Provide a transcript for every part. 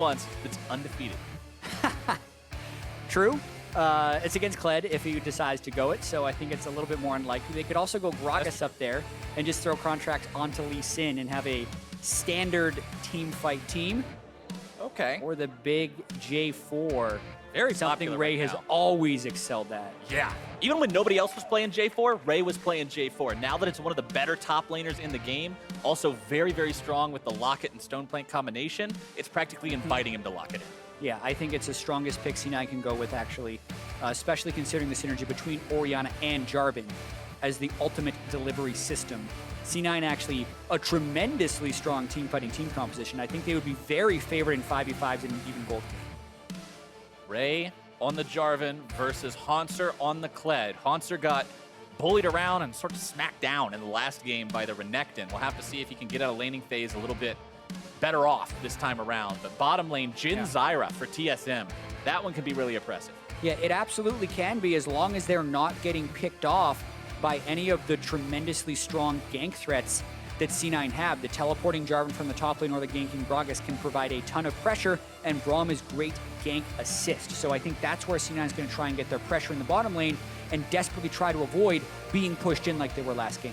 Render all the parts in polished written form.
once that's undefeated. True. It's against Kled if he decides to go it, so I think it's a little bit more unlikely. They could also go Gragas up there and just throw Contractz onto Lee Sin and have a standard team fight team. Okay. Or the big J4. Very something popular Ray right has now. always excelled at. Yeah. Even when nobody else was playing J4, Ray was playing J4. Now that it's one of the better top laners in the game, also very, very strong with the Locket and Stoneplank combination, it's practically inviting him to lock it in. Yeah, I think it's the strongest pick C9 can go with, actually, especially considering the synergy between Orianna and Jarvan as the ultimate delivery system. C9 actually a tremendously strong team fighting team composition. I think they would be very favored in 5v5s and even gold. Ray on the Jarvan versus Hauntzer on the Kled. Hauntzer got bullied around and sort of smacked down in the last game by the Renekton. We'll have to see if he can get out of laning phase a little bit better off this time around. But bottom lane, Jhin Zyra for TSM. That one can be really impressive. Yeah, it absolutely can be, as long as they're not getting picked off by any of the tremendously strong gank threats that C9 have. The teleporting Jarvan from the top lane or the ganking Gragas can provide a ton of pressure, and BRaum is great gank assist. So I think that's where C9 is going to try and get their pressure in the bottom lane and desperately try to avoid being pushed in like they were last game.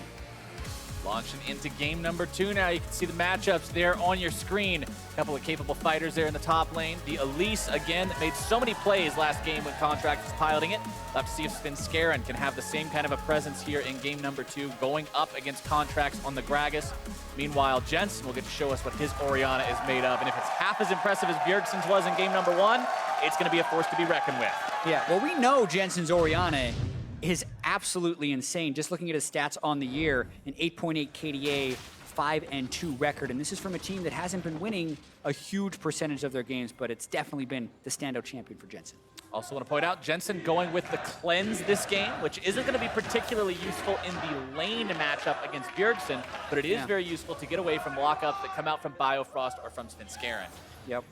Launching into game number 2 now. You can see the matchups there on your screen. A couple of capable fighters there in the top lane. The Elise, again, made so many plays last game when Contractz was piloting it. We'll have to see if Svenskeren can have the same kind of a presence here in game number 2, going up against Contractz on the Gragas. Meanwhile, Jensen will get to show us what his Orianna is made of. And if it's half as impressive as Bjergsen's was in game number 1, it's going to be a force to be reckoned with. Yeah, well, we know Jensen's Orianna is absolutely insane. Just looking at his stats on the year, an 8.8 KDA, 5-2 record, and this is from a team that hasn't been winning a huge percentage of their games, but it's definitely been the standout champion for Jensen. Also want to point out, Jensen going with the cleanse this game, which isn't going to be particularly useful in the lane matchup against Bjergsen, but it is very useful to get away from lockups that come out from Biofrost or from Svenskeren. Yep.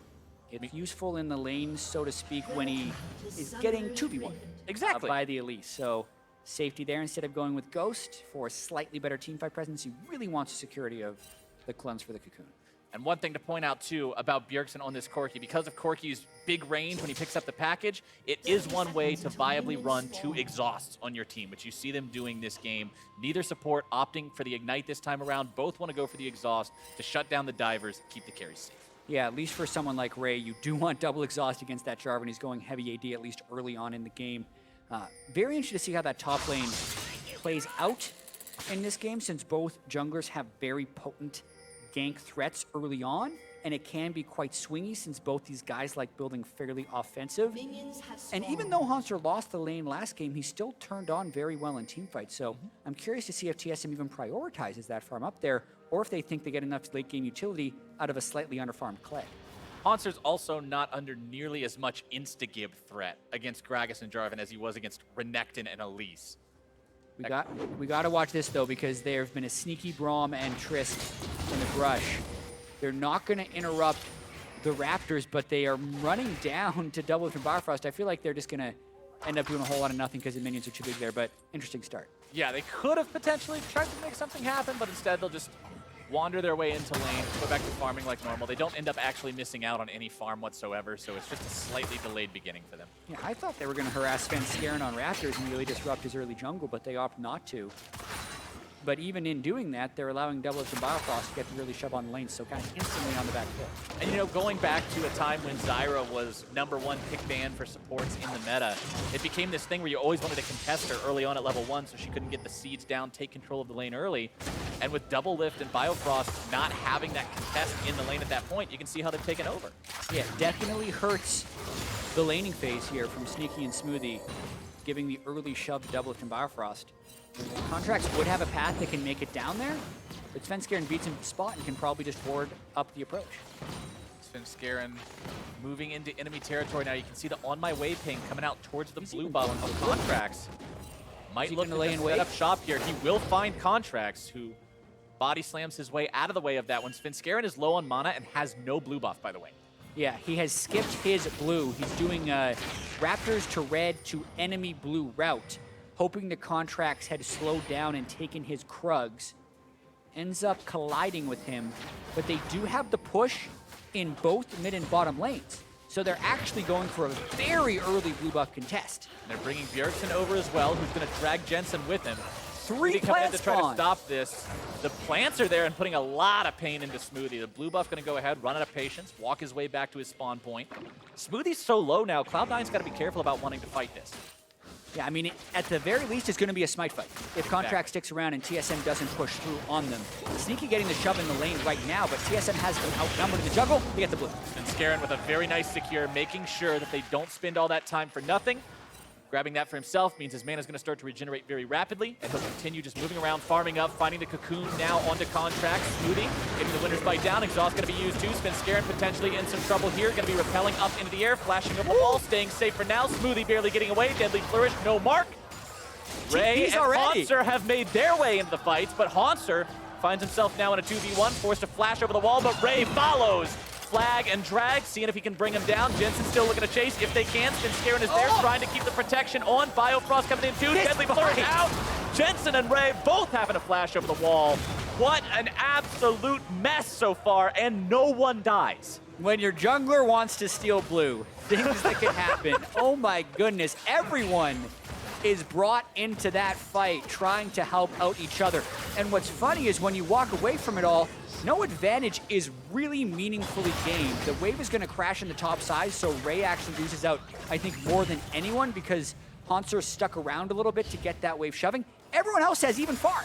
It's useful in the lane, so to speak, when he is getting 2v1. Exactly. By the Elise. So safety there instead of going with Ghost for a slightly better teamfight presence. He really wants the security of the cleanse for the Cocoon. And one thing to point out, too, about Bjergsen on this Corki, because of Corki's big range when he picks up the package, it is one way to viably run 2 exhausts on your team, which you see them doing this game. Neither support opting for the Ignite this time around. Both want to go for the exhaust to shut down the divers, keep the carries safe. Yeah, at least for someone like Ray, you do want double exhaust against that Jarvan. He's going heavy AD at least early on in the game. Very interested to see how that top lane plays out in this game, since both junglers have very potent gank threats early on, and it can be quite swingy since both these guys like building fairly offensive. And even though Hauntzer lost the lane last game, he still turned on very well in teamfights. So I'm curious to see if TSM even prioritizes that farm up there, or if they think they get enough late game utility out of a slightly underfarmed Kled. Hauntzer's also not under nearly as much insta-gib threat against Gragas and Jarvan as he was against Renekton and Elise. We got to watch this, though, because there have been a sneaky BRaum and Trist in the brush. They're not going to interrupt the Raptors, but they are running down to DoubleLift and Biofrost. I feel like they're just going to end up doing a whole lot of nothing because the minions are too big there, but interesting start. Yeah, they could have potentially tried to make something happen, but instead they'll just wander their way into lane, go back to farming like normal. They don't end up actually missing out on any farm whatsoever, so it's just a slightly delayed beginning for them. Yeah, I thought they were going to harass Svenskeren on Raptors and really disrupt his early jungle, but they opt not to. But even in doing that, they're allowing DoubleLift and Biofrost to get the early shove on the lane, so kind of instantly on the back foot. And you know, going back to a time when Zyra was #1 pick ban for supports in the meta, it became this thing where you always wanted to contest her early on at level 1 so she couldn't get the seeds down, take control of the lane early. And with DoubleLift and Biofrost not having that contest in the lane at that point, you can see how they've taken over. Yeah, definitely hurts the laning phase here from Sneaky and Smoothie, giving the early shove to DoubleLift and Biofrost. Contractz would have a path that can make it down there, but Svenskeren beats him to the spot and can probably just ward up the approach. Svenskeren moving into enemy territory now. You can see the on my way ping coming out towards the blue bottom of Contractz. Might look to set up shop here. He will find Contractz, who body slams his way out of the way of that one. Svenskeren is low on mana and has no blue buff, by the way. Yeah, he has skipped his blue. He's doing Raptors to red to enemy blue route, hoping the Contractz had slowed down and taken his Krugs. Ends up colliding with him, but they do have the push in both mid and bottom lanes. So they're actually going for a very early blue buff contest. And they're bringing Bjergsen over as well, who's going to drag Jensen with him. Three coming in plants to try to stop this. The plants are there and putting a lot of pain into Smoothie. The blue buff going to go ahead, run out of patience, walk his way back to his spawn point. Smoothie's so low now, Cloud9's got to be careful about wanting to fight this. Yeah, I mean, at the very least, it's going to be a smite fight. If Contractz sticks around and TSM doesn't push through on them. Sneaky getting the shove in the lane right now, but TSM has them outnumbered in the jungle. They get the blue. Svenskeren with a very nice secure, making sure that they don't spend all that time for nothing. Grabbing that for himself means his mana is going to start to regenerate very rapidly, and he'll continue just moving around, farming up, finding the cocoon now onto Contractz. Smoothie getting the winner's bite down. Exhaust going to be used too. Svenskeren potentially in some trouble here. Going to be repelling up into the air, flashing over the wall, staying safe for now. Smoothie barely getting away. Deadly flourish, no mark. Ray and Hauntzer have made their way into the fights, but Hauntzer finds himself now in a 2v1, forced to flash over the wall, but Ray follows. Flag and drag, seeing if he can bring him down. Jensen still looking to chase if they can. Svenskeren is there, trying to keep the protection on. Biofrost coming in too. Deadly flourish out. Jensen and Ray both having a flash over the wall. What an absolute mess so far, and no one dies. When your jungler wants to steal blue, things that can happen. Oh my goodness, everyone is brought into that fight trying to help out each other. And what's funny is when you walk away from it all, no advantage is really meaningfully gained. The wave is going to crash in the top side, so Ray actually loses out, I think, more than anyone because Hauntzer stuck around a little bit to get that wave shoving. Everyone else has even farm.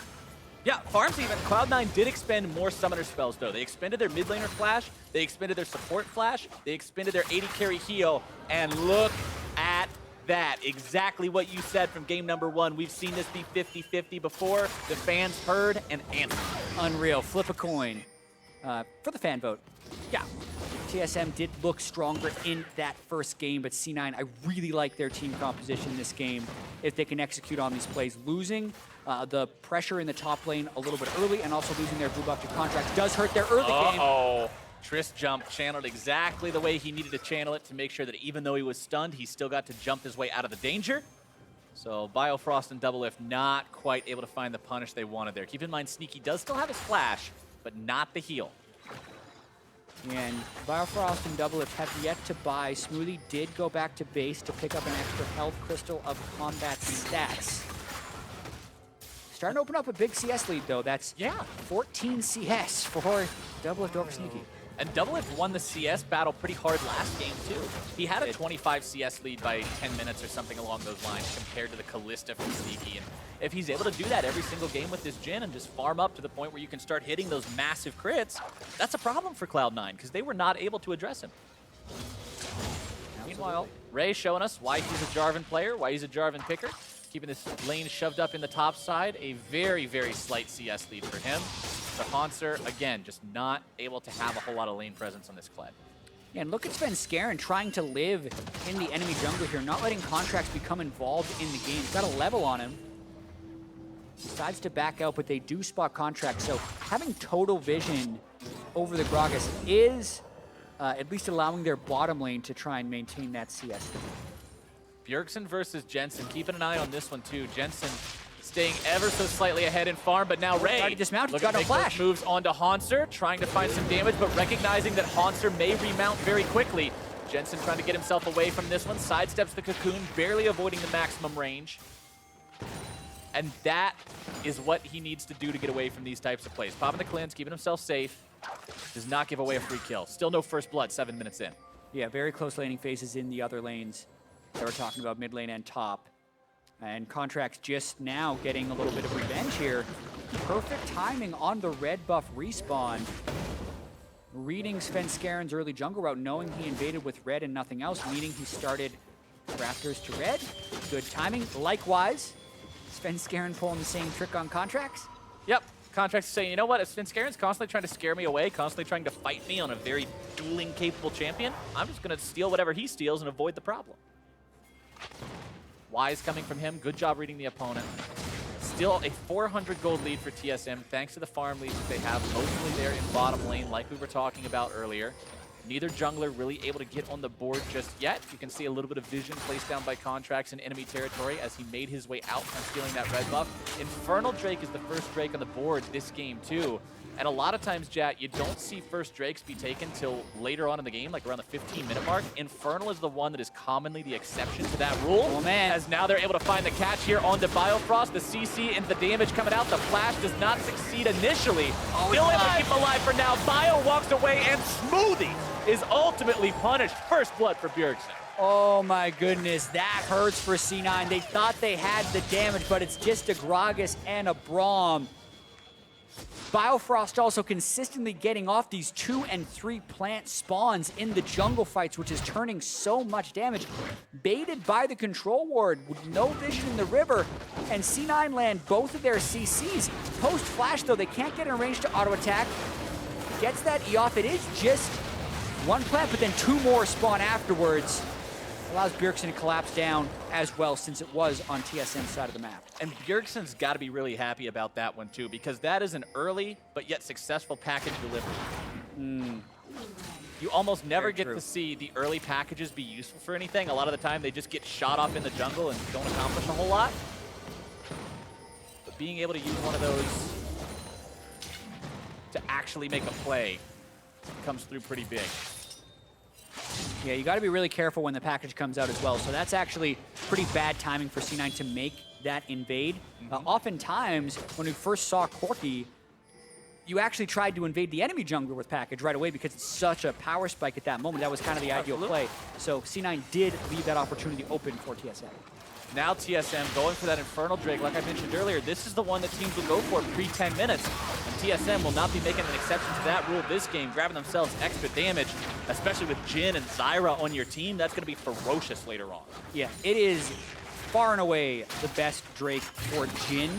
Yeah, farms even. Cloud9 did expend more summoner spells, though. They expended their mid laner flash, they expended their support flash, they expended their AD carry heal, and look at that. Exactly what you said from game number 1. We've seen this be 50-50 before. The fans heard and answered. Unreal. Flip a coin for the fan vote. Yeah, TSM did look stronger in that first game, but C9, I really like their team composition this game if they can execute on these plays. Losing the pressure in the top lane a little bit early and also losing their blue buff to Contractz does hurt their early game. Trist jump channeled exactly the way he needed to channel it to make sure that even though he was stunned, he still got to jump his way out of the danger. So Biofrost and DoubleLift not quite able to find the punish they wanted there. Keep in mind, Sneaky does still have his flash, but not the heal. And Biofrost and DoubleLift have yet to buy. Smoothie did go back to base to pick up an extra health crystal of combat stats. Starting to open up a big CS lead, though. That's 14 CS for DoubleLift over Sneaky. And DoubleLift won the CS battle pretty hard last game, too. He had a 25 CS lead by 10 minutes or something along those lines compared to the Kalista from Sneaky. And if he's able to do that every single game with this Jhin and just farm up to the point where you can start hitting those massive crits, that's a problem for Cloud9 because they were not able to address him. Meanwhile, Ray showing us why he's a Jarvan player, why he's a Jarvan picker. Keeping this lane shoved up in the top side. A very, very slight CS lead for him. The Hauntzer, again, just not able to have a whole lot of lane presence on this Kled. Yeah, and look at Svenskeren trying to live in the enemy jungle here, not letting Contractz become involved in the game. He's got a level on him. Decides to back out, but they do spot Contractz. So having total vision over the Gragas is at least allowing their bottom lane to try and maintain that CS lead. Bjergsen versus Jensen. Keeping an eye on this one, too. Jensen staying ever so slightly ahead in farm, but now Ray dismounted, got no flash. Moves onto Hauntzer, trying to find some damage, but recognizing that Hauntzer may remount very quickly. Jensen trying to get himself away from this one. Sidesteps the cocoon, barely avoiding the maximum range. And that is what he needs to do to get away from these types of plays. Popping the cleanse, keeping himself safe. Does not give away a free kill. Still no first blood, 7 minutes in. Yeah, very close laning phases in the other lanes that we're talking about, mid lane and top. And Contractz just now getting a little bit of revenge here. Perfect timing on the red buff respawn. Reading Svenskeren's early jungle route, knowing he invaded with red and nothing else, meaning he started Raptors to red. Good timing. Likewise, Svenskeren pulling the same trick on Contractz. Yep. Contractz saying, you know what, if Svenskeren's constantly trying to scare me away, constantly trying to fight me on a very dueling capable champion, I'm just going to steal whatever he steals and avoid the problem. Wise coming from him. Good job reading the opponent. Still a 400 gold lead for TSM, thanks to the farm leads that they have, mostly there in bottom lane, like we were talking about earlier. Neither jungler really able to get on the board just yet. You can see a little bit of vision placed down by Contractz in enemy territory as he made his way out from stealing that red buff. Infernal Drake is the first Drake on the board this game, too. And a lot of times, Jatt, you don't see first Drakes be taken till later on in the game, like around the 15-minute mark. Infernal is the one that is commonly the exception to that rule. Oh, man. As now they're able to find the catch here on the Biofrost. The CC and the damage coming out. The flash does not succeed initially. Still able to keep him alive for now. Bio walks away, and Smoothie is ultimately punished. First blood for Bjergsen. Oh my goodness, that hurts for C9. They thought they had the damage, but it's just a Gragas and a BRaum. Biofrost also consistently getting off these 2 and 3 plant spawns in the jungle fights, which is turning so much damage. Baited by the control ward with no vision in the river, and C9 land both of their CCs. Post flash though, they can't get in range to auto attack. Gets that E off. It is just 1 plant, but then 2 more spawn afterwards. Allows Bjergsen to collapse down as well, since it was on TSM's side of the map. And Bjergsen's got to be really happy about that one too, because that is an early but yet successful package delivery. You almost never get to see the early packages be useful for anything. A lot of the time they just get shot off in the jungle and don't accomplish a whole lot. But being able to use one of those to actually make a play comes through pretty big. Yeah, you got to be really careful when the package comes out as well. So that's actually pretty bad timing for C9 to make that invade. Oftentimes, when we first saw Corki, you actually tried to invade the enemy jungler with package right away because it's such a power spike at that moment. That was kind of the ideal play. So C9 did leave that opportunity open for TSM. Now TSM going for that Infernal Drake. Like I mentioned earlier, this is the one that teams will go for pre-10 minutes. And TSM will not be making an exception to that rule this game, grabbing themselves extra damage, especially with Jhin and Zyra on your team. That's going to be ferocious later on. Yeah, it is far and away the best Drake for Jhin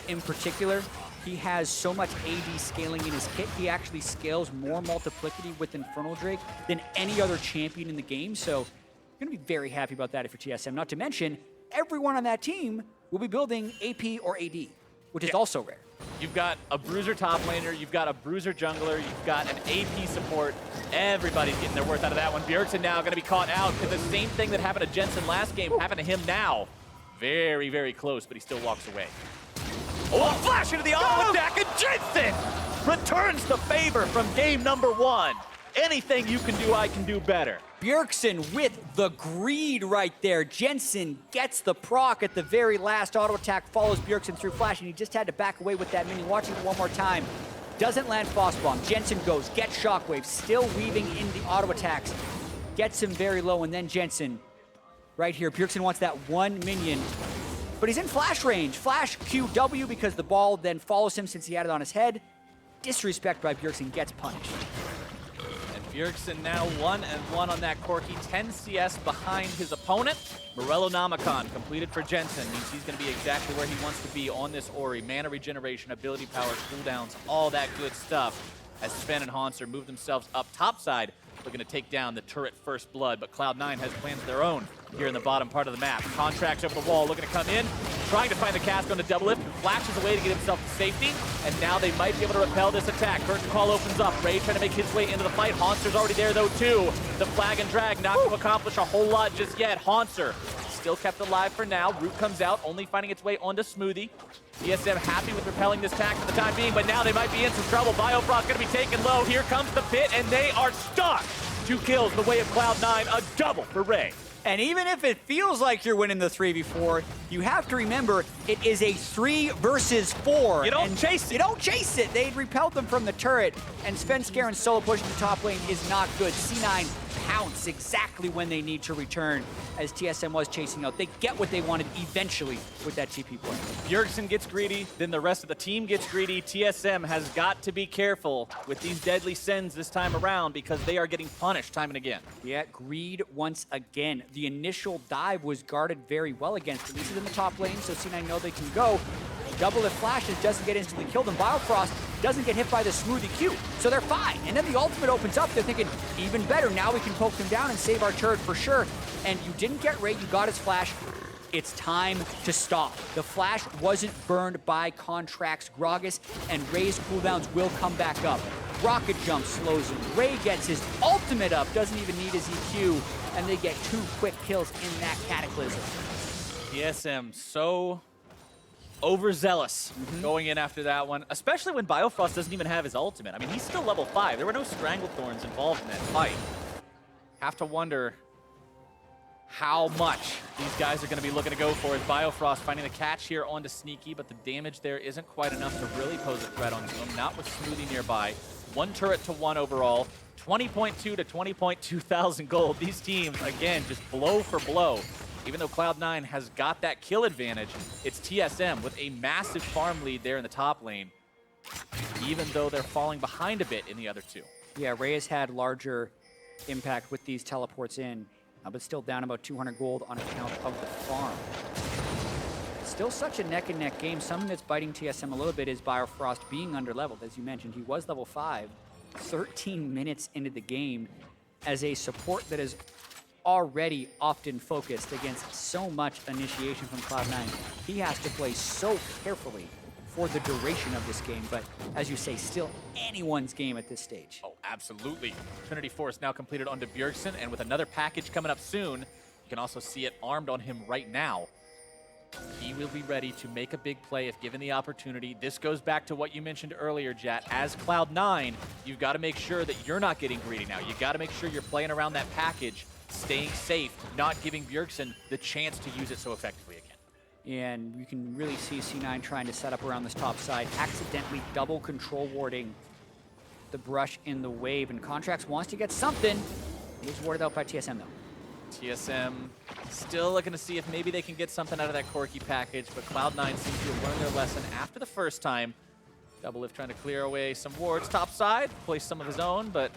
in particular. He has so much AD scaling in his kit. He actually scales more multiplicity with Infernal Drake than any other champion in the game. So I'm going to be very happy about that for TSM. Not to mention, everyone on that team will be building AP or AD, which is also rare. You've got a bruiser top laner, you've got a bruiser jungler, you've got an AP support. Everybody's getting their worth out of that one. Bjergsen now going to be caught out, because the same thing that happened to Jensen last game happened to him now. Very, very close, but he still walks away. Oh, a flash into the auto attack, and Jensen returns the favor from game number 1. Anything you can do, I can do better. Bjergsen with the greed right there. Jensen gets the proc at the very last auto attack, follows Bjergsen through flash, and he just had to back away with that minion. Watching it one more time. Doesn't land Frost Bomb. Jensen goes, gets Shockwave, still weaving in the auto attacks. Gets him very low, and then Jensen right here. Bjergsen wants that 1 minion, but he's in flash range. Flash QW because the ball then follows him since he had it on his head. Disrespect by Bjergsen, gets punished. Bjergsen now 1-1 on that Corki, 10 CS behind his opponent. Morello Namicon completed for Jensen, means he's going to be exactly where he wants to be on this Ori. Mana regeneration, ability power, cooldowns, all that good stuff. As Sven and Hauntzer move themselves up topside, looking to take down the turret first blood, but Cloud9 has plans of their own here in the bottom part of the map. Contractz over the wall, looking to come in, trying to find the cast on the DoubleLift, flashes away to get himself to safety, and now they might be able to repel this attack. Curtain Call opens up, Ray trying to make his way into the fight. Hauntzer's already there though too. The flag and drag not going to accomplish a whole lot just yet. Hauntzer still kept alive for now. Root comes out, only finding its way onto Smoothie. TSM happy with repelling this attack for the time being, but now they might be in some trouble. Biofrost going to be taken low. Here comes the pit, and they are stuck. 2 kills in the way of Cloud9, a double for Ray. And even if it feels like you're winning the 3v4, you have to remember it is a 3 versus 4. You don't chase it. You don't chase it. They repelled them from the turret, and Svenskeren solo pushing the top lane is not good. C9 pounce exactly when they need to return, as TSM was chasing out. They get what they wanted eventually with that TP play. Bjergsen gets greedy, then the rest of the team gets greedy. TSM has got to be careful with these deadly sends this time around, because they are getting punished time and again. Yeah, greed once again. The initial dive was guarded very well against. Elise is in the top lane, so C9 know they can go. DoubleLift flashes, doesn't get instantly killed, and Biofrost doesn't get hit by the Smoothie Q, so they're fine. And then the ultimate opens up, they're thinking, even better, now we can poke them down and save our turret for sure. And you didn't get Ray, you got his flash. It's time to stop. The flash wasn't burned by Contractz Gragas, and Ray's cooldowns will come back up. Rocket jump slows him. Ray gets his ultimate up, doesn't even need his EQ, and they get 2 quick kills in that Cataclysm. TSM so overzealous going in after that one, especially when Biofrost doesn't even have his ultimate. I mean, he's still level 5. There were no Stranglethorns involved in that fight. Have to wonder how much these guys are going to be looking to go for, as Biofrost finding the catch here onto Sneaky, but the damage there isn't quite enough to really pose a threat on him, not with Smoothie nearby. 1 turret to 1 overall, 20.2 to 20.2 thousand gold. These teams, again, just blow for blow. Even though Cloud9 has got that kill advantage, it's TSM with a massive farm lead there in the top lane, even though they're falling behind a bit in the other two. Yeah, Ray has had larger impact with these teleports in, but still down about 200 gold on account of the farm. Still such a neck-and-neck game. Something that's biting TSM a little bit is Biofrost being under-leveled. As you mentioned, he was level 5, 13 minutes into the game as a support that is already often focused against so much initiation from Cloud9. He has to play so carefully for the duration of this game, but as you say, still anyone's game at this stage. Oh, absolutely. Trinity Force now completed onto Bjergsen, and with another package coming up soon, you can also see it armed on him right now. He will be ready to make a big play if given the opportunity. This goes back to what you mentioned earlier, Jatt. As Cloud9, you've got to make sure that you're not getting greedy now. You've got to make sure you're playing around that package, staying safe, not giving Bjergsen the chance to use it so effectively again. And you can really see C9 trying to set up around this top side, accidentally double control warding the brush in the wave, and Contractz wants to get something. He was warded out by TSM though. TSM still looking to see if maybe they can get something out of that Corki package, but Cloud9 seems to have learned their lesson after the first time. DoubleLift trying to clear away some wards top side, place some of his own, but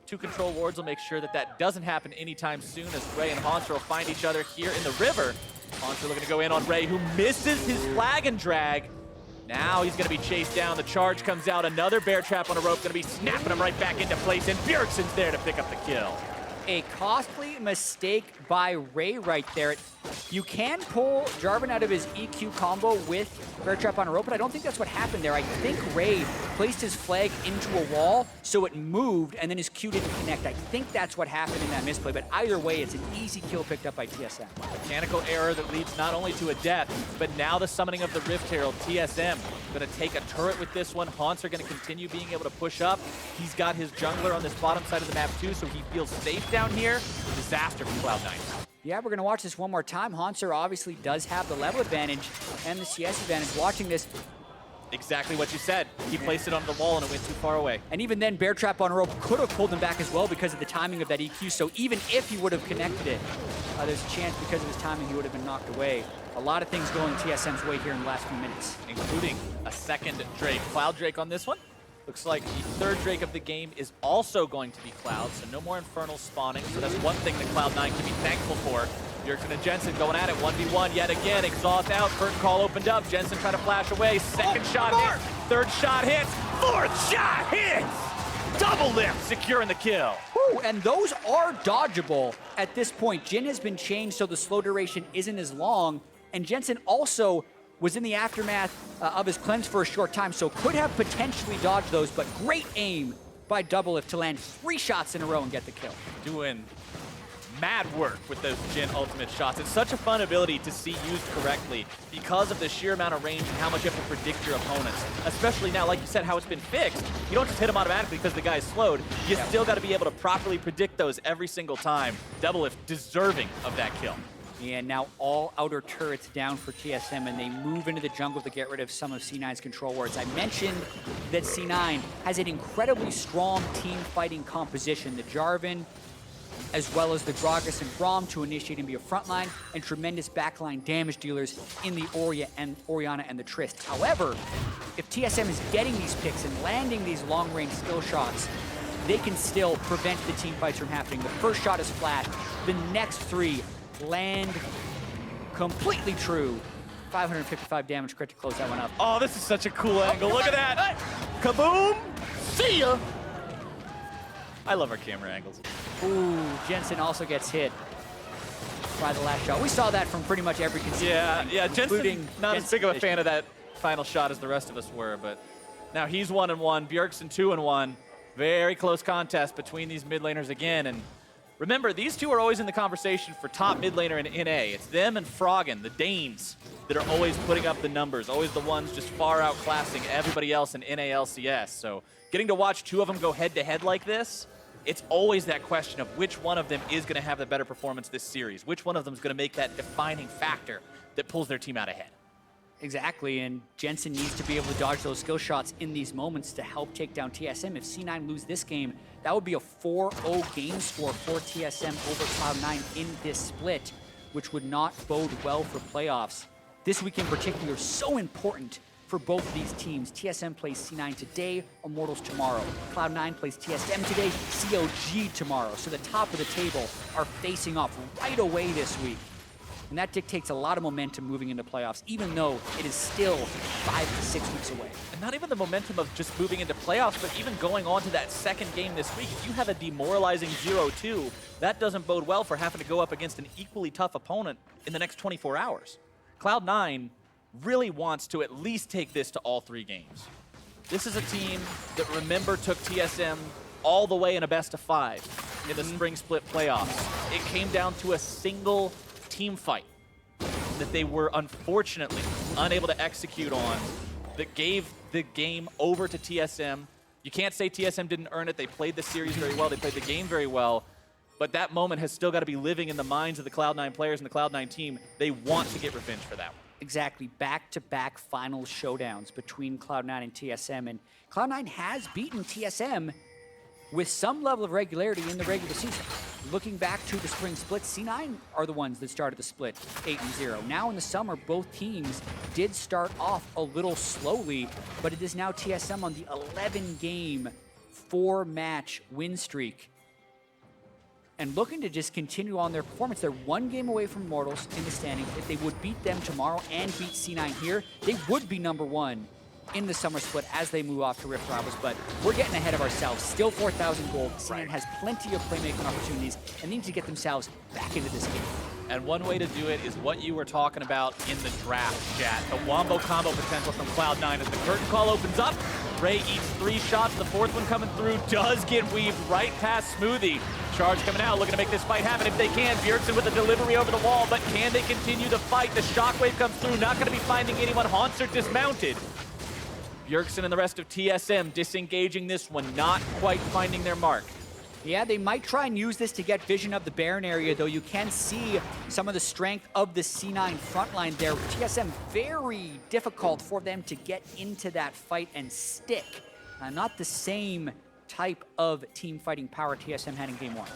2 control wards will make sure that that doesn't happen anytime soon, as Ray and Hauntzer will find each other here in the river. Hauntzer looking to go in on Ray, who misses his flag and drag. Now he's going to be chased down. The charge comes out. Another bear trap on a rope, going to be snapping him right back into place, and Bjergsen's there to pick up the kill. A costly mistake by Ray right there. You can pull Jarvan out of his EQ combo with bear trap on a rope, but I don't think that's what happened there. I think Ray placed his flag into a wall, so it moved, and then his Q didn't connect. I think that's what happened in that misplay, but either way, it's an easy kill picked up by TSM. Mechanical error that leads not only to a death, but now the summoning of the Rift Herald. TSM going to take a turret with this one. Hauntzer going to continue being able to push up. He's got his jungler on this bottom side of the map too, so he feels safe down here. Disaster for Cloud9. Yeah, we're going to watch this one more time. Hauntzer obviously does have the level advantage and the CS advantage. Watching this, exactly what you said. He placed it on the wall and it went too far away. and even then, bear trap on a rope could have pulled him back as well because of the timing of that EQ. So even if he would have connected it, there's a chance because of his timing he would have been knocked away. A lot of things going TSM's way here in the last few minutes, including a second Drake. Cloud Drake on this one. Looks like the third Drake of the game is also going to be Cloud, so no more Infernals spawning. So that's one thing that Cloud9 can be thankful for. Bjergsen and Jensen going at it, 1v1 yet again. Exhaust out, curtain call opened up. Jensen trying to flash away. Second shot hits, third shot hits, fourth shot hits! DoubleLift securing the kill. Woo, and those are dodgeable at this point. Jhin has been changed so the slow duration isn't as long, and Jensen also was in the aftermath of his cleanse for a short time, so could have potentially dodged those, but great aim by DoubleLift to land 3 shots in a row and get the kill. Doing mad work with those Jhin ultimate shots. It's such a fun ability to see used correctly because of the sheer amount of range and how much you have to predict your opponents. Especially now, like you said, how it's been fixed. You don't just hit them automatically because the guy is slowed. You still got to be able to properly predict those every single time. DoubleLift deserving of that kill. And now all outer turrets down for TSM, and they move into the jungle to get rid of some of C9's control wards. I mentioned that C9 has an incredibly strong team fighting composition. The Jarvan, as well as the Gragas and BRaum to initiate and be a frontline, and tremendous backline damage dealers in the Orianna and the Trist. However, if TSM is getting these picks and landing these long-range skill shots, they can still prevent the team fights from happening. The first shot is flash. The next 3 land completely true. 555 damage crit to close that one up. Oh, this is such a cool angle. Look at that. Kaboom. See ya. I love our camera angles. Ooh, Jensen also gets hit by the last shot. We saw that from pretty much every conceivable Yeah, Jensen, not as big of a fan of that final shot as the rest of us were, but now he's 1-1, Bjergsen 2-1. Very close contest between these mid laners again, and Remember, these two are always in the conversation for top mid laner in NA. It's them and Froggen, the Danes, that are always putting up the numbers, always the ones just far outclassing everybody else in NA LCS. So getting to watch two of them go head-to-head like this, it's always that question of which one of them is going to have the better performance this series, which one of them is going to make that defining factor that pulls their team out ahead. Exactly, and Jensen needs to be able to dodge those skill shots in these moments to help take down TSM. If C9 lose this game, that would be a 4-0 game score for TSM over Cloud9 in this split, which would not bode well for playoffs. This week in particular, so important for both of these teams. TSM plays C9 today, Immortals tomorrow. Cloud9 plays TSM today, COG tomorrow. So the top of the table are facing off right away this week. And that dictates a lot of momentum moving into playoffs, even though it is still 5 to 6 weeks away. And not even the momentum of just moving into playoffs, but even going on to that second game this week. If you have a demoralizing 0-2, that doesn't bode well for having to go up against an equally tough opponent in the next 24 hours. Cloud9 really wants to at least take this to all 3 games. This is a team that, remember, took TSM all the way in a best-of-5 in the spring split playoffs. It came down to a single team fight that they were unfortunately unable to execute on that gave the game over to TSM. You can't say TSM didn't earn it. They played the series very well. They played the game very well. But that moment has still got to be living in the minds of the Cloud9 players and the Cloud9 team. They want to get revenge for that one. Exactly. Back-to-back final showdowns between Cloud9 and TSM. And Cloud9 has beaten TSM with some level of regularity in the regular season. Looking back to the spring split, C9 are the ones that started the split 8-0. Now in the summer, both teams did start off a little slowly, but it is now TSM on the 11-game, 4-match win streak. And looking to just continue on their performance. They're 1 game away from Immortals in the standings. If they would beat them tomorrow and beat C9 here, they would be #1 in the summer split as they move off to Rift Rivals, but we're getting ahead of ourselves. Still 4,000 gold. C9 has plenty of playmaking opportunities and need to get themselves back into this game. And one way to do it is what you were talking about in the draft, Jatt. The wombo combo potential from Cloud9 as the curtain call opens up. Ray eats 3 shots. The 4th one coming through does get weaved right past Smoothie. Charge coming out, looking to make this fight happen if they can. Bjergsen with a delivery over the wall, but can they continue the fight? The shockwave comes through, not going to be finding anyone. Hauntzer dismounted. Bjergsen and the rest of TSM disengaging this one, not quite finding their mark. Yeah, they might try and use this to get vision of the Baron area, though you can see some of the strength of the C9 frontline there. TSM, very difficult for them to get into that fight and stick. Not the same type of team fighting power TSM had in game 1.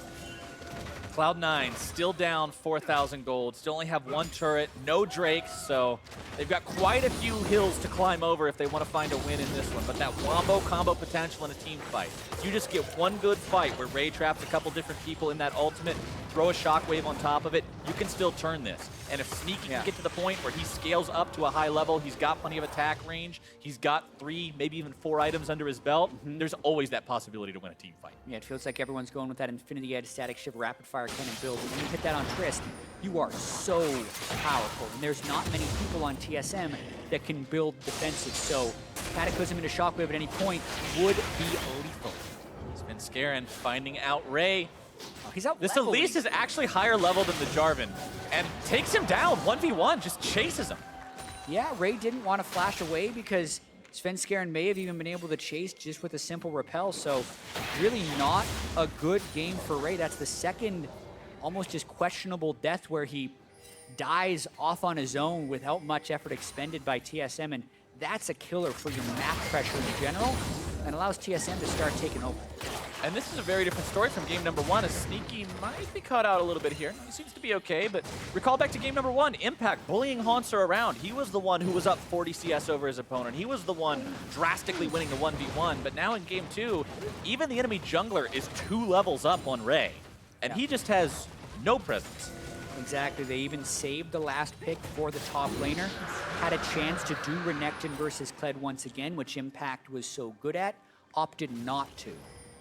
Cloud9 still down 4,000 gold, still only have 1 turret, no Drakes, so they've got quite a few hills to climb over if they want to find a win in this one. But that wombo combo potential in a team fight. You just get one good fight where Ray traps a couple different people in that ultimate, throw a shockwave on top of it, you can still turn this. And if Sneaky can get to the point where he scales up to a high level, he's got plenty of attack range, he's got 3, maybe even 4 items under his belt, there's always that possibility to win a team fight. Yeah, it feels like everyone's going with that Infinity Edge Static Shift rapid fire cannon build. And when you hit that on Trist, you are so powerful. And there's not many people on TSM that can build defensive. So Cataclysm into Shockwave at any point would be lethal. Svenskeren finding out Ray. Oh, he's out. This Elise is actually higher level than the Jarvan and takes him down 1v1, just chases him. Yeah, Ray didn't want to flash away because Svenskeren may have even been able to chase just with a simple repel, so really not a good game for Ray. That's the second almost just questionable death where he dies off on his own without much effort expended by TSM, and that's a killer for your map pressure in general and allows TSM to start taking over. And this is a very different story from game number 1, as Sneaky might be caught out a little bit here. He seems to be okay, but recall back to game number 1, Impact bullying Hauntzer around. He was the one who was up 40 CS over his opponent. He was the one drastically winning the 1v1, but now in game 2, even the enemy jungler is 2 levels up on Ray, and he just has no presence. Exactly, they even saved the last pick for the top laner. Had a chance to do Renekton versus Kled once again, which Impact was so good at, opted not to.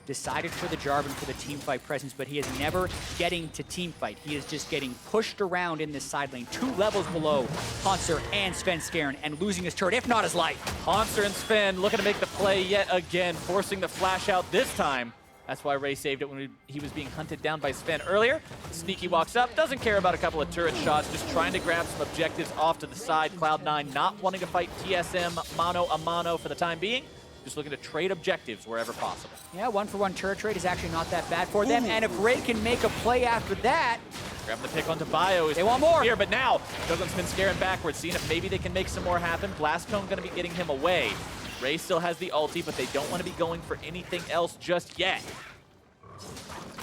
Decided for the Jarvan for the teamfight presence, but he is never getting to teamfight. He is just getting pushed around in this side lane, 2 levels below Hauntzer and Svenskeren, and losing his turret, if not his life. Hauntzer and Sven looking to make the play yet again, forcing the flash out this time. That's why Ray saved it when he was being hunted down by Sven earlier. Sneaky walks up, doesn't care about a couple of turret shots, just trying to grab some objectives off to the side. Cloud9 not wanting to fight TSM mano a mano for the time being. Just looking to trade objectives wherever possible. Yeah, 1-for-1 turret trade is actually not that bad for them. And if Ray can make a play after that, grabbing the pick onto Bio. They want more. Here, but now Douglas Svenskeren backwards, seeing if maybe they can make some more happen. Blast Cone going to be getting him away. Ray still has the ulti, but they don't want to be going for anything else just yet.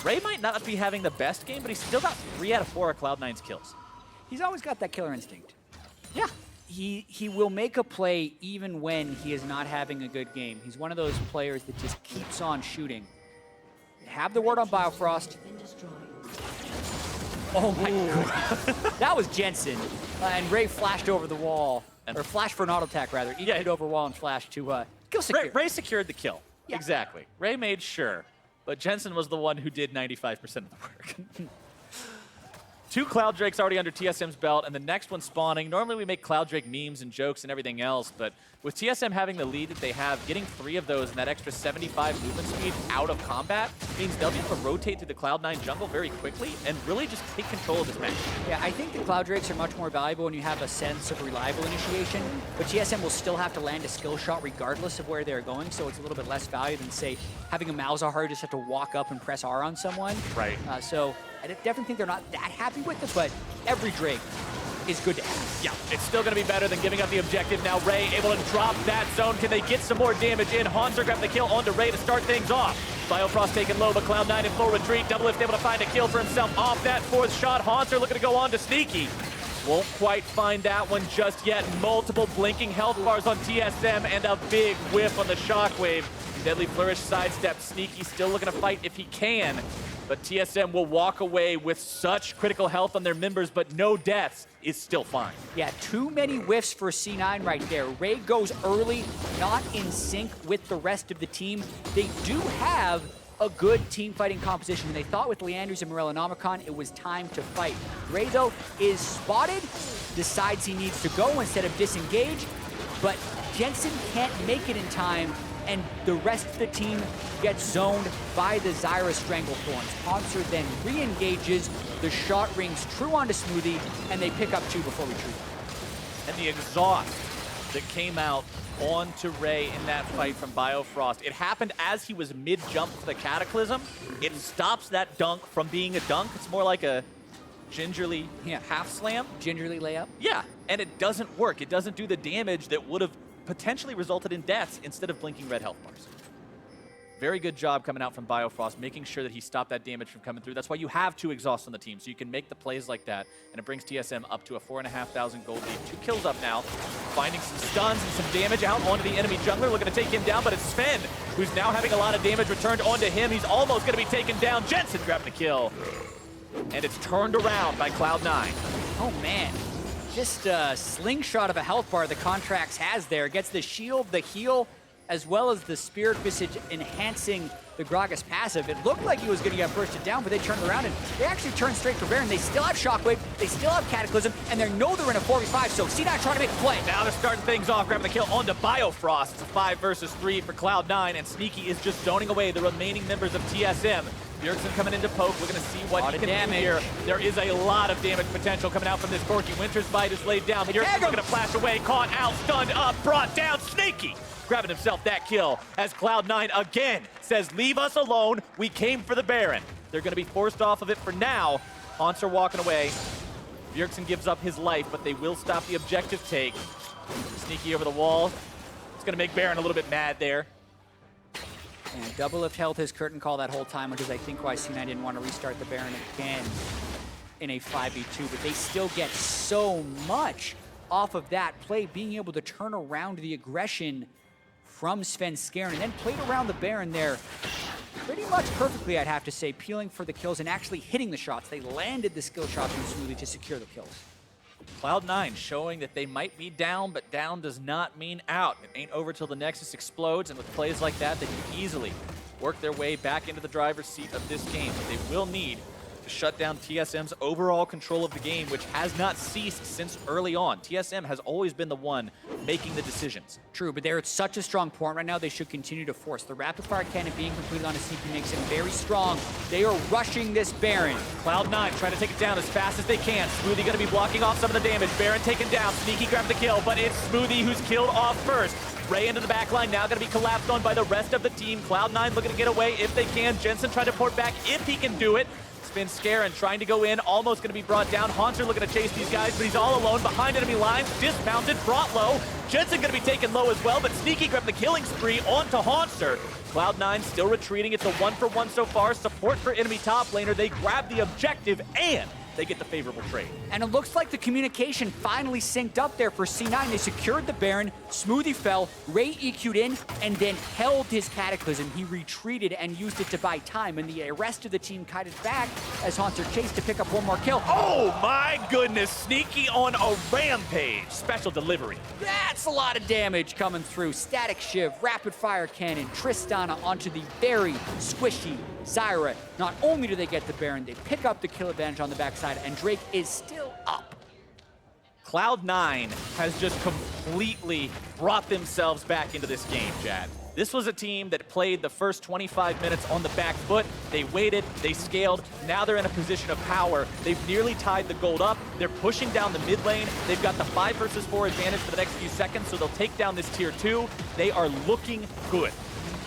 Ray might not be having the best game, but he's still got 3 out of 4 of Cloud9's kills. he's always got that killer instinct. Yeah. He will make a play even when he is not having a good game. He's one of those players that just keeps on shooting. Have the word on Biofrost. Oh my god. That was Jensen. And Ray flashed over the wall. Or flashed for an auto attack, rather. He hit over wall and flashed to kill secure. Ray secured the kill. Yeah. Exactly. Ray made sure. But Jensen was the one who did 95% of the work. 2 Cloud Drakes already under TSM's belt, and the next one spawning. Normally we make Cloud Drake memes and jokes and everything else, but with TSM having the lead that they have, getting 3 of those and that extra 75 movement speed out of combat means they'll be able to rotate through the Cloud9 jungle very quickly and really just take control of this match. Yeah, I think the Cloud Drakes are much more valuable when you have a sense of reliable initiation, but TSM will still have to land a skill shot regardless of where they're going, so it's a little bit less value than, say, having a Malzahar just have to walk up and press R on someone. Right. So I definitely think they're not that happy with it, but every Drake is good to have. Yeah, it's still going to be better than giving up the objective. Now Ray able to drop that zone. Can they get some more damage in? Hauntzer grabbing the kill onto Ray to start things off. Biofrost taking low, but Cloud9 in full retreat. DoubleLift able to find a kill for himself off that 4th shot. Hauntzer looking to go on to Sneaky. Won't quite find that one just yet. Multiple blinking health bars on TSM and a big whiff on the Shockwave. Deadly Flourish sidestep. Sneaky still looking to fight if he can. But TSM will walk away with such critical health on their members, but no deaths is still fine. Yeah, too many whiffs for C9 right there. Ray goes early, not in sync with the rest of the team. They do have a good team fighting composition, and they thought with Leanders and Morellonomicon it was time to fight. Ray, though, is spotted, decides he needs to go instead of disengage, but Jensen can't make it in time, and the rest of the team gets zoned by the Zyra Stranglethorns. Hauntzer then re-engages, the shot rings true onto Smoothie, and they pick up 2 before retreat. And the exhaust that came out onto Ray in that fight from Biofrost, it happened as he was mid-jump to the Cataclysm. It stops that dunk from being a dunk. It's more like a gingerly half slam. Gingerly layup? Yeah, and it doesn't work. It doesn't do the damage that would have potentially resulted in deaths instead of blinking red health bars. Very good job coming out from Biofrost, making sure that he stopped that damage from coming through. That's why you have 2 exhausts on the team, so you can make the plays like that, and it brings TSM up to a 4,500 gold lead. 2 kills up now, finding some stuns and some damage out onto the enemy jungler, looking to take him down, but it's Sven, who's now having a lot of damage returned onto him. He's almost going to be taken down. Jensen grabbing the kill, and it's turned around by Cloud9. Oh, man. Just a slingshot of a health bar the Contractz has there. Gets the shield, the heal, as well as the Spirit Visage enhancing the Gragas passive. It looked like he was going to get bursted down, but they turned around and they actually turned straight for Baron. They still have Shockwave, they still have Cataclysm, and they know they're in a 4v5, so C9 trying to make a play. Now they're starting things off, grabbing the kill onto Biofrost. It's a 5 versus 3 for Cloud9, and Sneaky is just zoning away the remaining members of TSM. Bjergsen coming into poke. We're going to see what he can do here. There is a lot of damage potential coming out from this Corki. Winter's Bite is laid down. Bjergsen's going to flash away, caught out, stunned up, brought down. Sneaky grabbing himself that kill as Cloud9 again says, leave us alone. We came for the Baron. They're going to be forced off of it for now. Hauntzer walking away. Bjergsen gives up his life, but they will stop the objective take. Sneaky over the wall. It's going to make Baron a little bit mad there. And DoubleLift held his curtain call that whole time, which is I think why C9 didn't want to restart the Baron again in a 5v2, but they still get so much off of that play, being able to turn around the aggression from Svenskeren and then played around the Baron there pretty much perfectly, I'd have to say, peeling for the kills and actually hitting the shots. They landed the skill shots from Smoothie to secure the kills. Cloud9 showing that they might be down, but down does not mean out. It ain't over till the Nexus explodes, and with plays like that, they can easily work their way back into the driver's seat of this game. But they will need to shut down TSM's overall control of the game, which has not ceased since early on. TSM has always been the one making the decisions. True, but they're at such a strong point right now, they should continue to force. The rapid fire cannon being completed on a Sneaky makes him very strong. They are rushing this Baron. Cloud9 trying to take it down as fast as they can. Smoothie going to be blocking off some of the damage. Baron taken down. Sneaky grabbed the kill, but it's Smoothie who's killed off first. Ray into the back line, now going to be collapsed on by the rest of the team. Cloud9 looking to get away if they can. Jensen trying to port back if he can do it. Svenskeren trying to go in, almost going to be brought down. Hauntzer looking to chase these guys, but he's all alone behind enemy lines. Dismounted, brought low. Jensen going to be taken low as well, but Sneaky grabbed the killing spree onto Hauntzer. Cloud9 still retreating. It's a 1-for-1 so far. Support for enemy top laner. They grab the objective and they get the favorable trade. And it looks like the communication finally synced up there for C9. They secured the Baron, Smoothie fell, Ray EQ'd in, and then held his Cataclysm. He retreated and used it to buy time, and the rest of the team kited back as Hauntzer chased to pick up one more kill. Oh my goodness, Sneaky on a rampage. Special delivery. That's a lot of damage coming through. Static Shiv, Rapid Fire Cannon, Tristana onto the very squishy Zyra. Not only do they get the Baron, they pick up the kill advantage on the backside, and Drake is still up. Cloud9 has just completely brought themselves back into this game, Jatt. This was a team that played the first 25 minutes on the back foot. They waited, they scaled, now they're in a position of power. They've nearly tied the gold up. They're pushing down the mid lane. They've got the 5 versus 4 advantage for the next few seconds, so they'll take down this tier 2. They are looking good.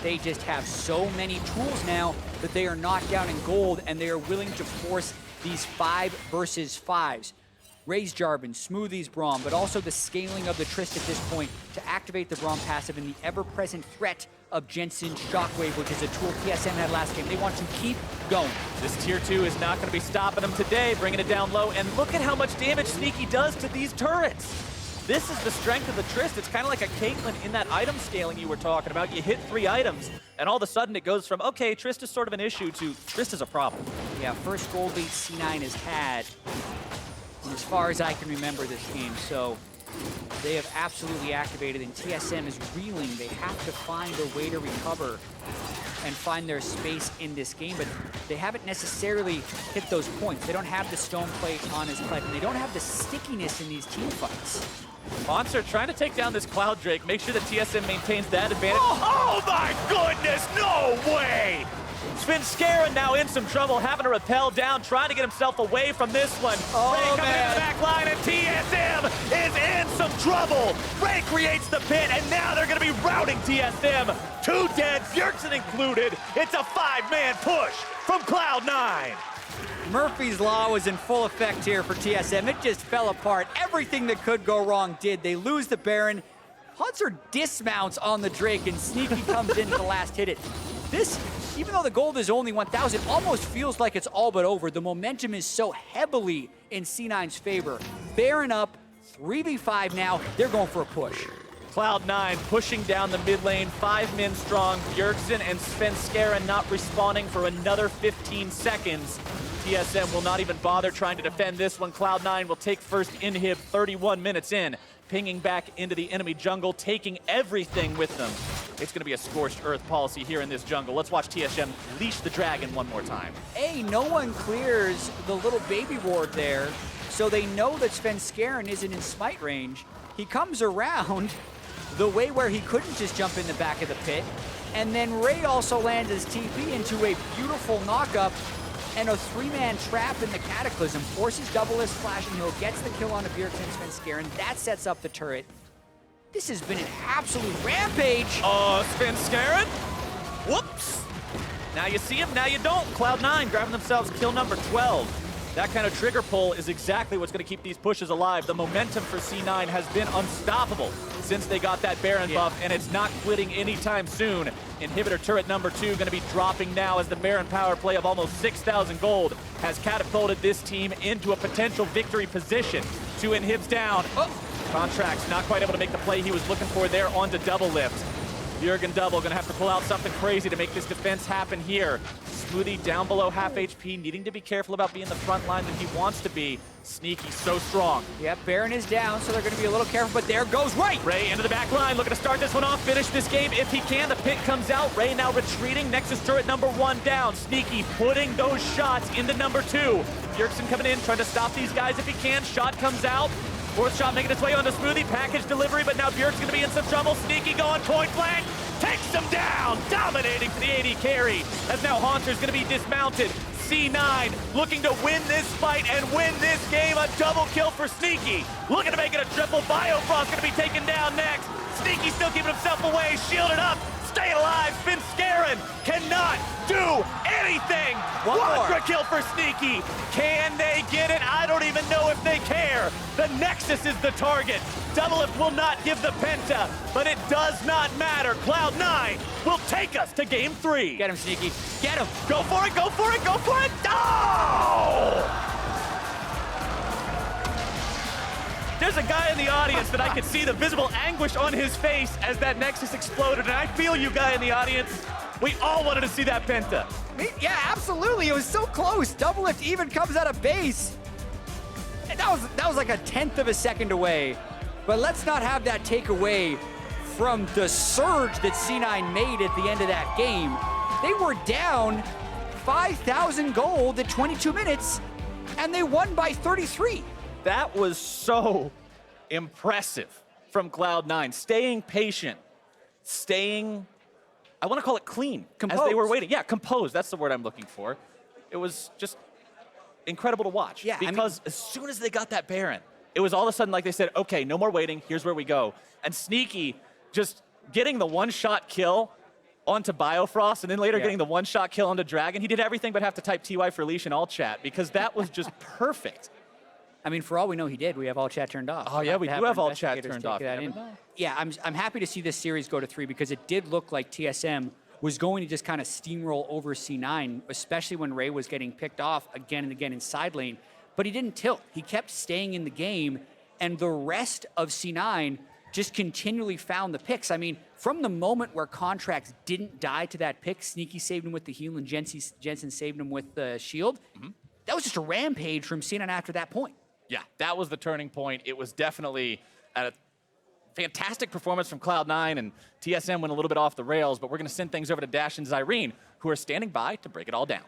They just have so many tools now that they are knocked down in gold, and they are willing to force these 5 versus 5s. Ray's Jarvan, Smoothie's BRaum, but also the scaling of the Trist at this point to activate the BRaum passive and the ever-present threat of Jensen's Shockwave, which is a tool TSM had last game. They want to keep going. This tier 2 is not going to be stopping them today, bringing it down low, and look at how much damage Sneaky does to these turrets. This is the strength of the Trist. It's kind of like a Caitlyn in that item scaling you were talking about. You hit 3 items, and all of a sudden it goes from, okay, Trist is sort of an issue, to Trist is a problem. Yeah, first gold lead C9 has had, as far as I can remember this game, so they have absolutely activated, and TSM is reeling. They have to find a way to recover and find their space in this game, but they haven't necessarily hit those points. They don't have the stone plate on his Kled, and they don't have the stickiness in these team fights. Hauntzer trying to take down this Cloud Drake, make sure that TSM maintains that advantage. Oh my goodness, no way! Svenskeren now in some trouble, having to rappel down, trying to get himself away from this one. Oh, Ray coming man. in the back line, and TSM is in some trouble. Ray creates the pit, and now they're going to be routing TSM. 2 dead, Bjergsen included. It's a 5-man push from Cloud9. Murphy's Law was in full effect here for TSM. It just fell apart. Everything that could go wrong did. They lose the Baron. Hauntzer dismounts on the Drake, and Sneaky comes in to the last hit it. This, even though the gold is only 1,000, almost feels like it's all but over. The momentum is so heavily in C9's favor. Baron up, 3v5 now. They're going for a push. Cloud9 pushing down the mid lane, 5 men strong. Bjergsen and Svenskeren not responding for another 15 seconds. TSM will not even bother trying to defend this one. Cloud9 will take first inhib 31 minutes in, pinging back into the enemy jungle, taking everything with them. It's going to be a scorched earth policy here in this jungle. Let's watch TSM leash the dragon one more time. Hey, no one clears the little baby ward there, so they know that Svenskeren isn't in smite range. He comes around the way where he couldn't just jump in the back of the pit, and then Ray also lands his TP into a beautiful knockup and a 3-man trap in the Cataclysm, forces DoubleLift Splash, and he gets the kill on a Bjergsen and Svenskeren. That sets up the turret. This has been an absolute rampage. Svenskeren? Whoops. Now you see him, now you don't. Cloud9 grabbing themselves kill number 12. That kind of trigger pull is exactly what's going to keep these pushes alive. The momentum for C9 has been unstoppable since they got that Baron buff, and it's not quitting anytime soon. Inhibitor turret number 2 going to be dropping now as the Baron power play of almost 6,000 gold has catapulted this team into a potential victory position. 2 inhibs down. Contractz not quite able to make the play he was looking for there onto DoubleLift. Bjergsen double gonna have to pull out something crazy to make this defense happen here. Smoothie down below half HP, needing to be careful about being the front line that he wants to be. Sneaky, so strong. Yep, Baron is down, so they're going to be a little careful, but there goes Ray. Ray into the back line, looking to start this one off, finish this game if he can. The pick comes out, Ray now retreating, Nexus turret number 1 down. Sneaky putting those shots into number 2. Bjergsen coming in, trying to stop these guys if he can. Shot comes out. 4th shot making its way onto Smoothie, package delivery, but now Bjergsen's going to be in some trouble. Sneaky going point blank, takes him down, dominating for the AD carry, as now Hauntzer's going to be dismounted. C9 looking to win this fight and win this game. A double kill for Sneaky. Looking to make it a triple. Biofrost going to be taken down next. Sneaky still keeping himself away, shielded up, staying alive. Svenskeren cannot do anything. Quadra kill for Sneaky. Can they get it? I don't even know if they care. The Nexus is the target. DoubleLift will not give the Penta, but it does not matter. Cloud9 will take us to game 3. Get him, Sneaky. Get him. Go for it, go for it, go for it! Oh! There's a guy in the audience that I could see the visible anguish on his face as that Nexus exploded, and I feel you, guy in the audience. We all wanted to see that Penta. Yeah, absolutely. It was so close. DoubleLift even comes out of base. And that was like a 1/10 of a second away. But let's not have that take away from the surge that C9 made at the end of that game. They were down 5,000 gold at 22 minutes, and they won by 33. That was so impressive from Cloud9. Staying patient, staying, I want to call it clean, composed. As they were waiting. Yeah, composed, that's the word I'm looking for. It was just incredible to watch. Yeah, because as soon as they got that Baron, it was all of a sudden like they said, okay, no more waiting, here's where we go. And Sneaky just getting the one-shot kill onto Biofrost, and then later getting the one-shot kill onto Dragon. He did everything but have to type TY for Elise in all chat, because that was just perfect. I mean, for all we know, he did. We have all chat turned off. Oh yeah, we do have all chat turned off. Yeah, I'm happy to see this series go to 3, because it did look like TSM was going to just kind of steamroll over C9, especially when Ray was getting picked off again and again in side lane. But he didn't tilt. He kept staying in the game, and the rest of C9 just continually found the picks. I mean, from the moment where Contractz didn't die to that pick, Sneaky saved him with the heal, and Jensen saved him with the shield. That was just a rampage from C9 after that point. Yeah, that was the turning point. It was definitely a fantastic performance from Cloud9, and TSM went a little bit off the rails, but we're going to send things over to Dash and Zyrene, who are standing by to break it all down.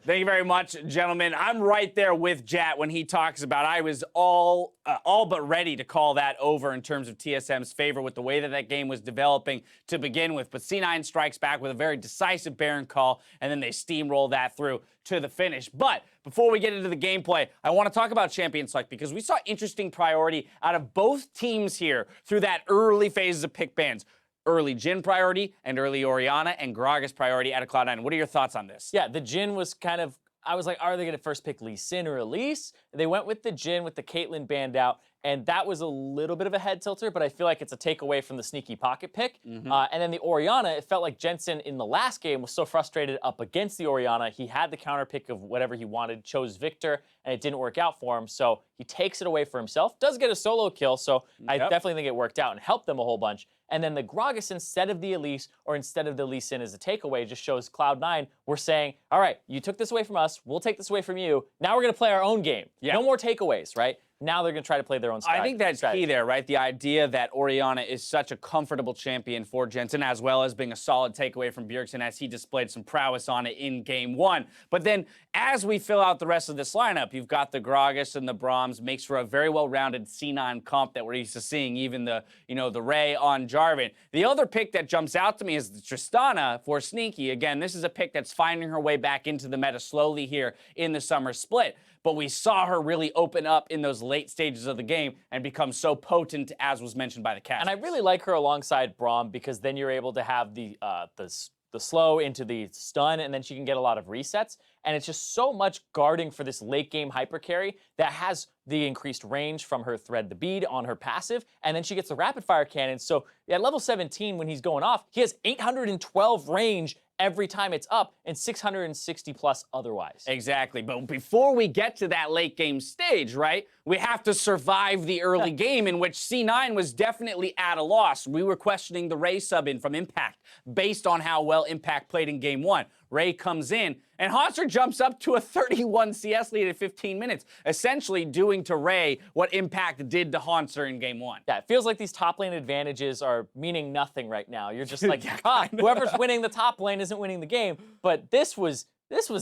Thank you very much, gentlemen. I'm right there with Jatt when he talks about I was all but ready to call that over in terms of TSM's favor with the way that that game was developing to begin with. But C9 strikes back with a very decisive Baron call, and then they steamroll that through to the finish. But before we get into the gameplay, I want to talk about Champion Select, because we saw interesting priority out of both teams here through that early phases of pick bans. Early Jhin priority and early Orianna and Gragas priority out of Cloud9. What are your thoughts on this? Yeah, the Jhin was kind of, I was like, are they going to first pick Lee Sin or Elise? They went with the Jhin with the Caitlyn banned out, and that was a little bit of a head tilter, but I feel like it's a takeaway from the sneaky pocket pick. And then the Orianna, it felt like Jensen in the last game was so frustrated up against the Orianna. He had the counter pick of whatever he wanted, chose Victor, and it didn't work out for him, so he takes it away for himself. Does get a solo kill, so I definitely think it worked out and helped them a whole bunch. And then the Gragas instead of the Elise or instead of the Lee Sin as a takeaway just shows Cloud9, we're saying, all right, you took this away from us, we'll take this away from you. Now we're going to play our own game. No more takeaways, right? Now they're going to try to play their own strategy. I think that's key there, right? The idea that Orianna is such a comfortable champion for Jensen, as well as being a solid takeaway from Bjergsen as he displayed some prowess on it in game 1. But then as we fill out the rest of this lineup, you've got the Gragas and the BRaums, makes for a very well-rounded C9 comp that we're used to seeing, even the, the Ray on Jarvan. The other pick that jumps out to me is the Tristana for Sneaky. Again, this is a pick that's finding her way back into the meta slowly here in the summer split. But we saw her really open up in those late stages of the game and become so potent, as was mentioned by the cast. And I really like her alongside BRaum, because then you're able to have the slow into the stun, and then she can get a lot of resets. And it's just so much guarding for this late game hyper carry that has the increased range from her Thread the Bead on her passive, and then she gets the rapid fire cannon. So at level 17, when he's going off, he has 812 range every time it's up and 660 plus otherwise. Exactly. But before we get to that late game stage, right, we have to survive the early game in which C9 was definitely at a loss. We were questioning the Ray sub-in from Impact based on how well Impact played in game 1. Ray comes in, and Hauntzer jumps up to a 31 CS lead at 15 minutes, essentially doing to Ray what Impact did to Hauntzer in game 1. Yeah, it feels like these top lane advantages are meaning nothing right now. You're just like, whoever's winning the top lane isn't winning the game. But this was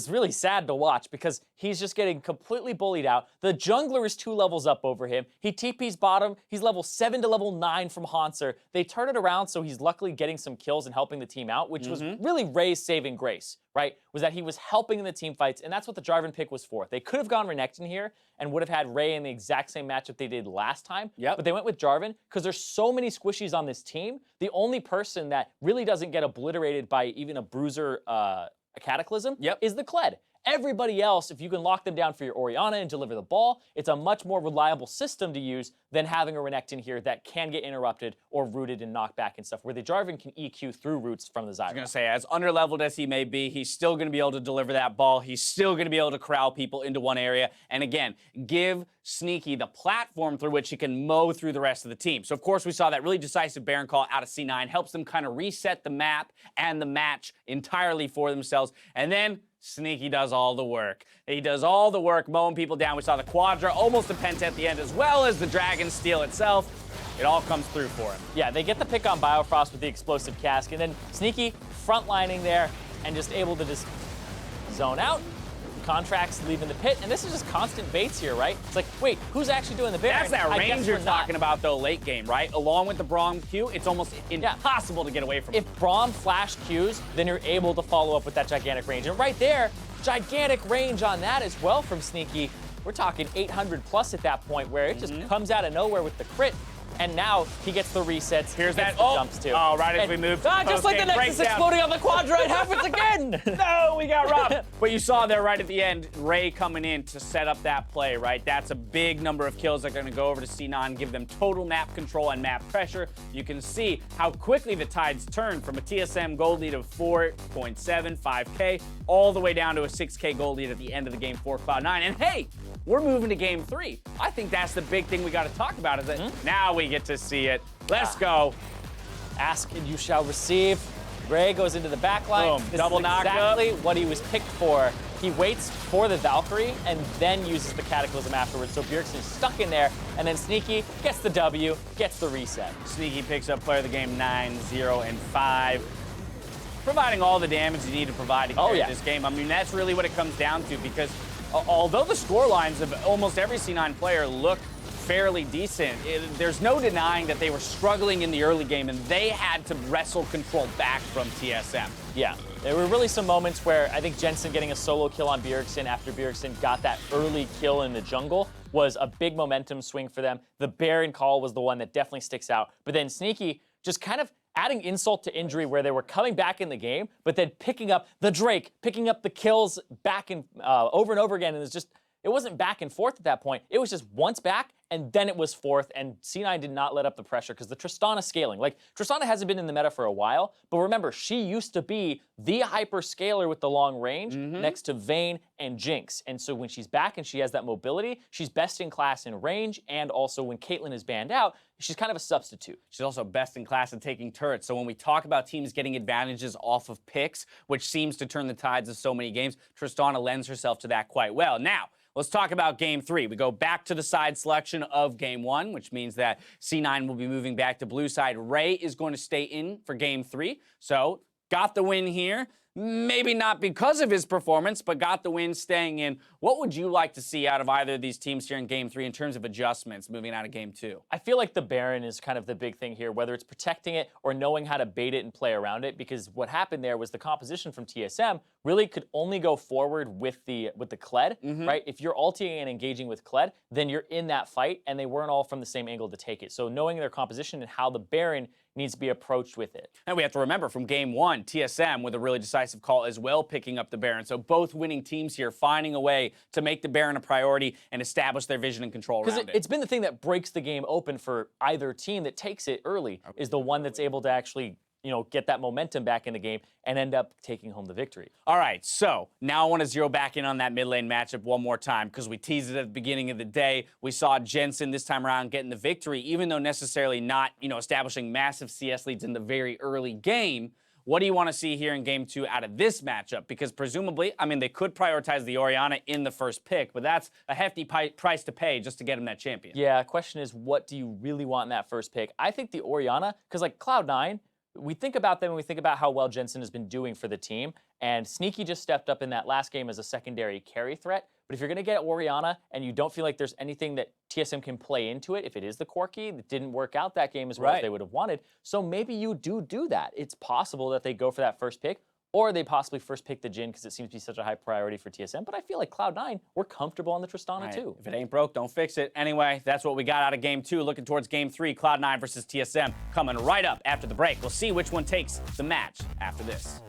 really sad to watch because he's just getting completely bullied out. The jungler is 2 levels up over him. He TP's bottom. He's level 7 to level 9 from Hauntzer. They turn it around, so he's luckily getting some kills and helping the team out, which was really Ray's saving grace, right? Was that he was helping in the team fights, and that's what the Jarvan pick was for. They could have gone Renekton here and would have had Ray in the exact same matchup they did last time, but they went with Jarvan because there's so many squishies on this team. The only person that really doesn't get obliterated by even a bruiser, a Cataclysm, is the Kled. Everybody else, if you can lock them down for your Orianna and deliver the ball, it's a much more reliable system to use than having a Renekton here that can get interrupted or rooted and knocked back and stuff, where the Jarvan can EQ through roots from the Zyra. I was going to say, as underleveled as he may be, he's still going to be able to deliver that ball. He's still going to be able to corral people into one area. And again, give Sneaky the platform through which he can mow through the rest of the team. So, of course, we saw that really decisive Baron call out of C9. Helps them kind of reset the map and the match entirely for themselves. And then Sneaky does all the work. He does all the work, mowing people down. We saw the Quadra, almost the Penta at the end, as well as the Dragon Steel itself. It all comes through for him. Yeah, they get the pick on Biofrost with the explosive cask, and then Sneaky frontlining there and just able to just zone out. Contractz leaving the pit, and this is just constant baits here, right? It's like, wait, who's actually doing the Baron? That's that range you're talking about, though, late game, right? Along with the BRaum Q, it's almost impossible to get away from it. If BRaum flash Qs, then you're able to follow up with that gigantic range. And right there, gigantic range on that as well from Sneaky. We're talking 800 plus at that point, where it just comes out of nowhere with the crit. And now he gets the resets. Here's that jumps too. Oh, right as we move. Just like the Nexus exploding on the Quadra, it happens again. No, we got robbed. But you saw there right at the end, Ray coming in to set up that play, right? That's a big number of kills that are going to go over to C9, give them total map control and map pressure. You can see how quickly the tides turn from a TSM gold lead of 4.75K all the way down to a 6K gold lead at the end of the game for Cloud9. And hey, we're moving to game 3. I think that's the big thing we got to talk about is that now we get to see it. Let's go. Ask and you shall receive. Ray goes into the back line. Boom. This Double is knockup. exactly what he was picked for. He waits for the Valkyrie and then uses the Cataclysm afterwards. So Bjergsen is stuck in there, and then Sneaky gets the W, gets the reset. Sneaky picks up player of the game 9, 0, and 5. Providing all the damage you need to provide to carry this game. I mean, that's really what it comes down to, because although the score lines of almost every C9 player look fairly decent, there's no denying that they were struggling in the early game, and they had to wrestle control back from TSM. Yeah, there were really some moments where I think Jensen getting a solo kill on Bjergsen after Bjergsen got that early kill in the jungle was a big momentum swing for them. The Baron call was the one that definitely sticks out. But then Sneaky just kind of adding insult to injury, where they were coming back in the game, but then picking up the Drake, picking up the kills back and over and over again, and it wasn't back and forth at that point. It was just once back, and then it was forth, and C9 did not let up the pressure because the Tristana scaling. Like, Tristana hasn't been in the meta for a while, but remember, she used to be the hyper scaler with the long range next to Vayne and Jinx. And so when she's back and she has that mobility, she's best in class in range, and also when Caitlyn is banned out, she's kind of a substitute. She's also best in class in taking turrets. So when we talk about teams getting advantages off of picks, which seems to turn the tides of so many games, Tristana lends herself to that quite well. Now, let's talk about game 3. We go back to the side selection of game 1, which means that C9 will be moving back to blue side. Ray is going to stay in for game 3. So, got the win here. Maybe not because of his performance, but got the win staying in. What would you like to see out of either of these teams here in game 3 in terms of adjustments moving out of game 2? I feel like the Baron is kind of the big thing here, whether it's protecting it or knowing how to bait it and play around it, because what happened there was the composition from TSM really could only go forward with the Kled, right? If you're ulting and engaging with Kled, then you're in that fight, and they weren't all from the same angle to take it. So knowing their composition and how the Baron needs to be approached with it. And we have to remember from game 1, TSM with a really decisive call as well, picking up the Baron. So both winning teams here finding a way to make the Baron a priority and establish their vision and control around it. Because it's been the thing that breaks the game open for either team that takes it early, is the one that's able to actually get that momentum back in the game and end up taking home the victory. All right, so now I want to zero back in on that mid lane matchup one more time because we teased it at the beginning of the day. We saw Jensen this time around getting the victory, even though necessarily not, establishing massive CS leads in the very early game. What do you want to see here in game 2 out of this matchup? Because presumably, they could prioritize the Orianna in the first pick, but that's a hefty price to pay just to get him that champion. Yeah, question is, what do you really want in that first pick? I think the Orianna, because like Cloud9, we think about them and we think about how well Jensen has been doing for the team, and Sneaky just stepped up in that last game as a secondary carry threat. But if you're going to get Orianna and you don't feel like there's anything that TSM can play into it, if it is the Corki, that didn't work out that game as well as they would have wanted. So maybe you do that. It's possible that they go for that first pick, or they possibly first pick the Jhin because it seems to be such a high priority for TSM. But I feel like Cloud9, we're comfortable on the Tristana too. If it ain't broke, don't fix it. Anyway, that's what we got out of game 2. Looking towards game 3, Cloud9 versus TSM coming right up after the break. We'll see which one takes the match after this.